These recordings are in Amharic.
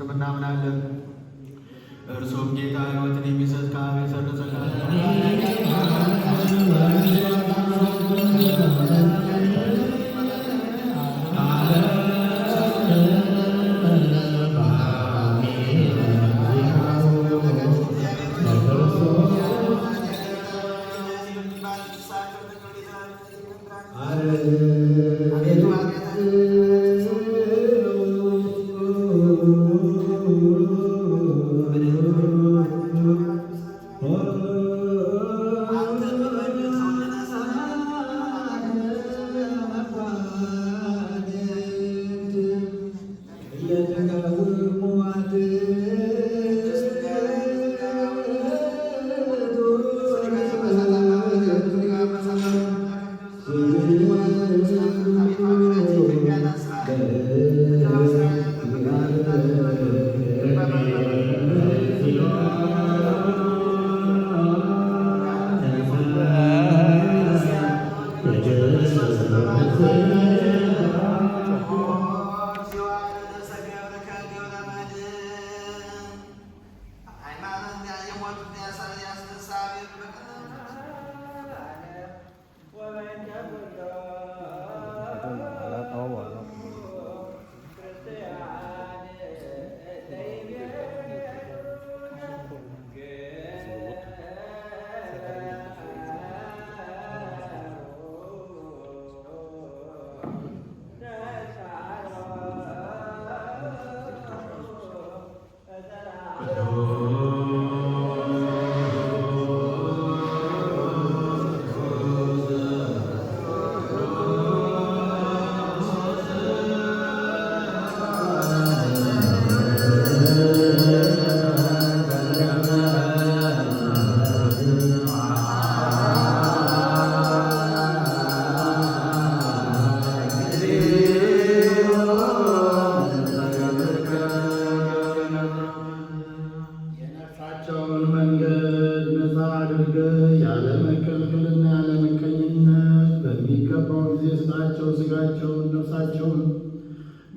ስም እናምናለን። እርሱም ጌታ ሕይወትን የሚሰጥ ከአብ የሰረጸ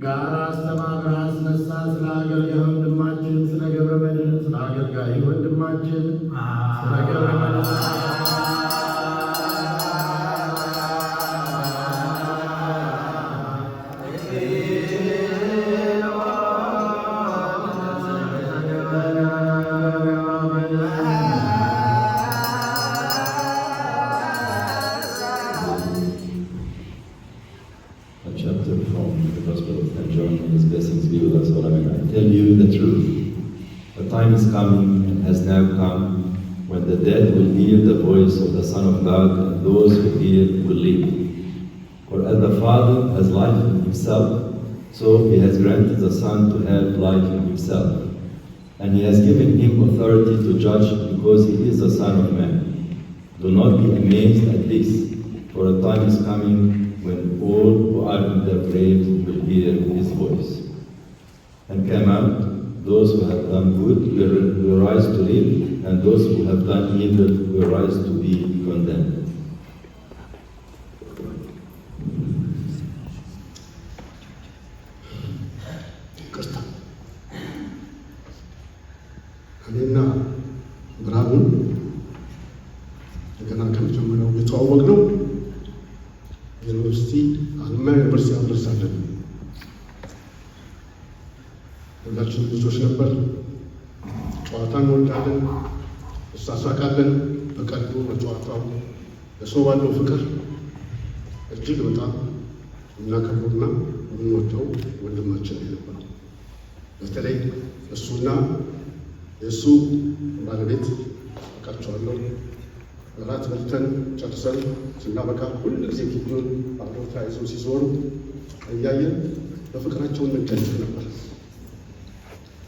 ጋር አስተባብረህ አስነሳ። ስለ አገልጋይ ወንድማችን ስለ ገብረ መድኅን ስለ አገልጋይ ወንድማችን ስለ ገብረ መድኅን coming and has now come, when the dead will hear the voice of the Son of God, and those who hear will live. For as the Father has life in himself, so he has granted the Son to have life in himself. And he has given him authority to judge, because he is the Son of Man. Do not be amazed at this, for a time is coming when all who are in their graves will hear his voice. And come out, those who have done good will rise to live, and those who have done evil will rise to be condemned. እኔና ብርሃኑ ገና ከመጀመሪያው የተዋወቅነው ዩኒቨርሲቲ አለማያ ዩኒቨርሲቲ አብረሳለን። ሁላችን ልጆች ነበር። ጨዋታ እንወዳለን፣ እንሳሳቃለን። በቀልዱ በጨዋታው ለሰው ባለው ፍቅር እጅግ በጣም እናከብረውና የምንወደው ወንድማችን የነበረው በተለይ እሱና የእሱ ባለቤት አውቃቸዋለሁ። እራት በልተን ጨርሰን ስናበቃ ሁል ጊዜ ግቢውን አብረው ተያይዘው ሲዞሩ እያየን በፍቅራቸው እንደደስ ነበር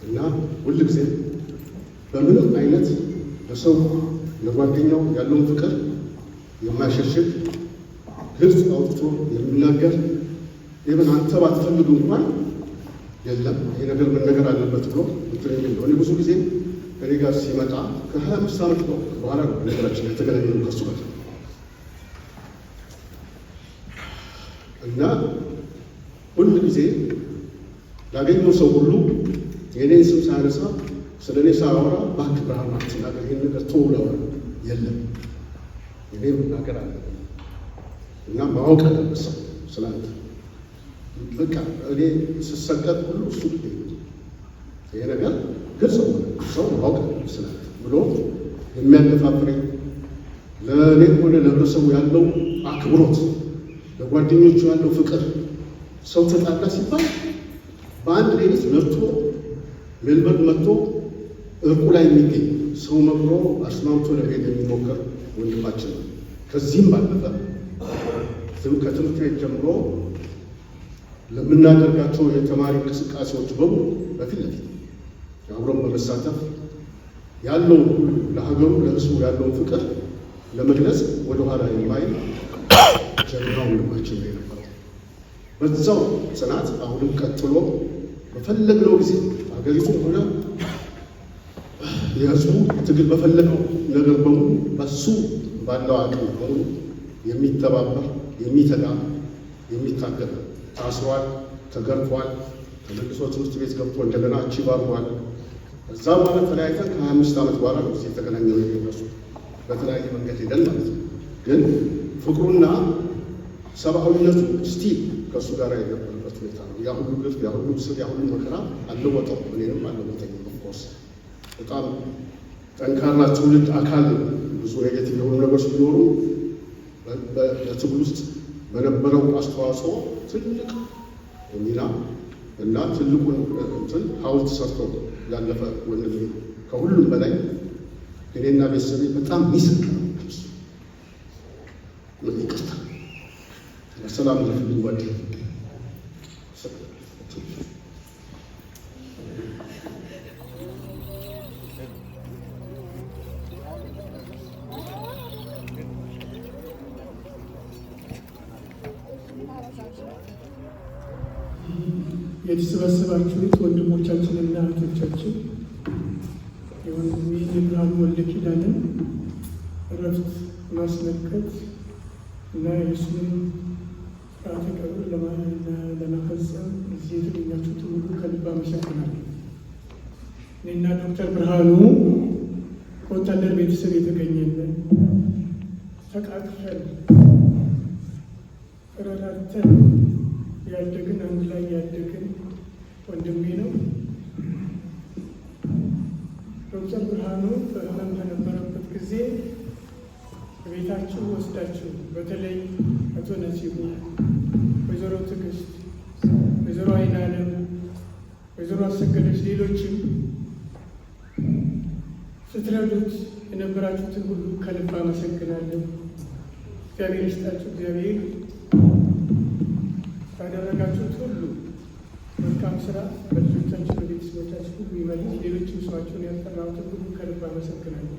እና ሁል ጊዜ በምንም አይነት ለሰው ለጓደኛው ያለውን ፍቅር የማይሸሽግ ግልጽ አውጥቶ የሚናገር ይህን አንተ ባትፈልግ እንኳን የለም ይሄ ነገር መነገር አለበት ብሎ እንትን የሚለው እኔ ብዙ ጊዜ ከኔ ጋር ሲመጣ ከ25 ዓመት በኋላ ነው ነገራችን የተገናኘነው ከሱ ጋር እና ሁል ጊዜ ያገኘው ሰው ሁሉ የኔን ስም ሳያነሳ ስለ እኔ ሳወራ እባክህ ብርሃኑ አትናገር፣ ይህን ነገር ተውለው የለም እኔ መናገር አለብኝ እና ማወቅ አለበት ሰው ስላንተ። በቃ እኔ ስሰቀጥ ሁሉ እሱ ይሄ ነገር ግልጽ ሰው ማወቅ አለበት ስላንተ ብሎ የሚያደፋፍረኝ ለእኔም ሆነ ለህብረተሰቡ ያለው አክብሮት፣ ለጓደኞቹ ያለው ፍቅር። ሰው ተጣላ ሲባል በአንድ ሌሊት መጥቶ ሜልበርን መጥቶ እርቁ ላይ የሚገኝ ሰው መክሮ አስማምቶ ለመሄድ የሚሞክር ወንድማችን ነው። ከዚህም ባለፈ ከትምህርት ቤት ጀምሮ ለምናደርጋቸው የተማሪ እንቅስቃሴዎች በሙሉ በፊት ለፊት አብሮን በመሳተፍ ያለው ለሀገሩ ለህዝቡ ያለውን ፍቅር ለመግለጽ ወደኋላ የማይል ጀግና ወንድማችን ነው የነበረው። በዛው ጽናት አሁንም ቀጥሎ በፈለግነው ጊዜ ሀገሪቱም ሆነ የህዝቡ ትግል በፈለገው ነገር በሙሉ በሱ ባለው አቅም በሙሉ የሚተባበር የሚተጋ የሚታገል። ታስሯል፣ ተገርፏል፣ ተመልሶ ትምህርት ቤት ገብቶ እንደገና አቺቭ አድርጓል። እዛ በኋላ ተለያይተን ከ25 ዓመት በኋላ ነው የተገናኘው የሚነሱ በተለያየ መንገድ ሄደን ማለት ነው። ግን ፍቅሩና ሰብአዊነቱ ስቲል ከእሱ ጋር የነበረበት ሁኔታ ነው። ያ ሁሉ ግፍ፣ ያ ሁሉ ስር፣ ያ ሁሉ መከራ አልለወጠው፣ እኔንም አልለወጠኝ። ኦፍኮርስ በጣም ጠንካራ ትውልድ አካል ነው። ብዙ ኔጌቲቭ የሆኑ ነገሮች ቢኖሩ በትግል ውስጥ በነበረው አስተዋጽኦ ትልቅ ሚና እና ትልቁን እንትን ሐውልት ሰርቶ ያለፈ ወንድም ነው። ከሁሉም በላይ እኔና ቤተሰቤ በጣም ሚስቅ ነው። ይቅርታ ሰላም ለፍልኝ ወደ የተሰበሰባችሁት ወንድሞቻችንና እህቶቻችን የወንድሜ የብርሃኑ ወልደ ኪዳንን እረፍት ማስመልከት እና የእሱንም ስርዓተ ቀብር ለመፈጸም እዚህ የተገኛችሁት ሁሉ ከልብ አመሰግናለሁ። እኔና ዶክተር ብርሃኑ ከወታደር ቤተሰብ የተገኘለን ተቃቅፈን ተረዳድተን ያደግን አንድ ላይ ያደግን ወንድሜ ነው። ዶክተር ብርሃኑ በህመም በነበረበት ጊዜ ቤታችሁ ወስዳችሁ በተለይ አቶ ነሲቡ፣ ወይዘሮ ትዕግስት፣ ወይዘሮ አይናለም፣ ወይዘሮ አሰገደች፣ ሌሎችም ስትረዱት የነበራችሁትን ሁሉ ከልብ አመሰግናለሁ። እግዚአብሔር ይስጣችሁ። እግዚአብሔር ያደረጋችሁት ሁሉ መልካም ስራ በልጆቻችሁ በቤተሰቦቻችሁ ሁሉ ይመልስ። ሌሎችም ሰዋቸውን ያጠራሁትን ሁሉ ከልብ አመሰግናለሁ።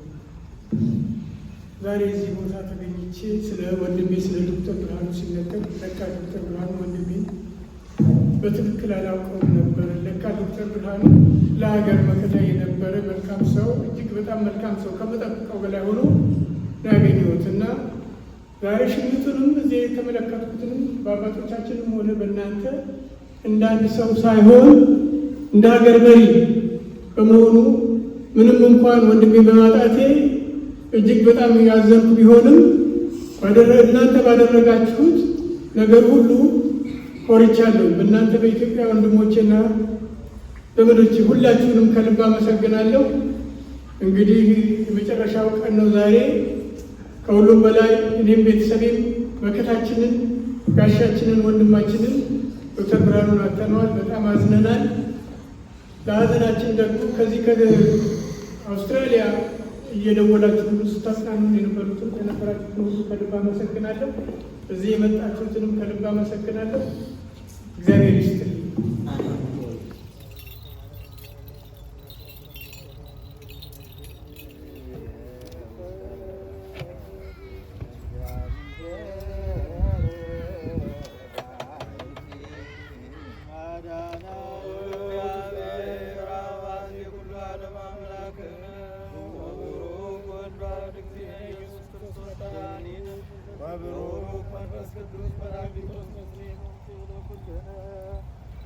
ዛሬ እዚህ ቦታ ተገኝቼ ስለ ወንድሜ ስለ ዶክተር ብርሃኑ ሲነገር ለካ ዶክተር ብርሃኑ ወንድሜ በትክክል አላውቀውም ነበር። ለካ ዶክተር ብርሃኑ ለሀገር መከታ የነበረ መልካም ሰው፣ እጅግ በጣም መልካም ሰው ከመጠብቀው በላይ ሆኖ ያገኘሁት እና ዛሬ ሽኝቱንም እዚህ የተመለከትኩትንም በአባቶቻችንም ሆነ በእናንተ እንደ አንድ ሰው ሳይሆን እንደ ሀገር መሪ በመሆኑ ምንም እንኳን ወንድሜ በማጣቴ እጅግ በጣም ያዘንኩ ቢሆንም እናንተ ባደረጋችሁት ነገር ሁሉ ኮርቻለሁ። በእናንተ በኢትዮጵያ ወንድሞቼና ዘመዶቼ ሁላችሁንም ከልብ አመሰግናለሁ። እንግዲህ የመጨረሻው ቀን ነው ዛሬ። ከሁሉም በላይ እኔም ቤተሰቤም መከታችንን ጋሻችንን ወንድማችንን ዶክተር ብርሃኑን አጥተነዋል። በጣም አዝነናል። ለሀዘናችን ደግሞ ከዚህ ከአውስትራሊያ እየደወላችሁ ሁሉ ስታጽናኑን የነበራችሁትን ሁሉ ከልብ አመሰግናለሁ። እዚህ የመጣችሁትንም ከልብ አመሰግናለሁ። እግዚአብሔር ይስጥልኝ።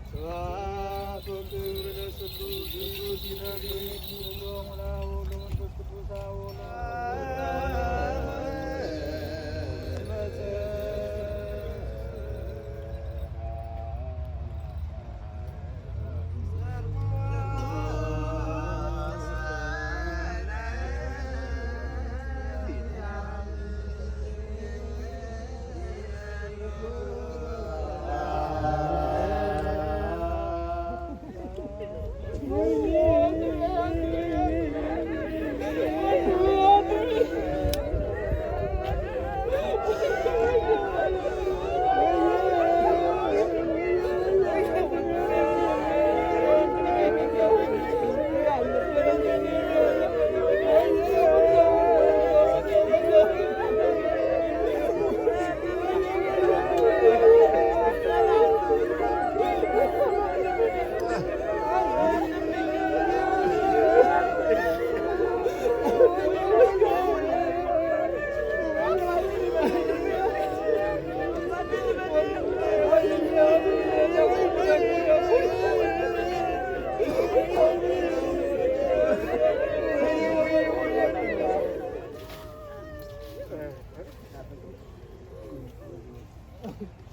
ስብሐት ወክብር Thank you.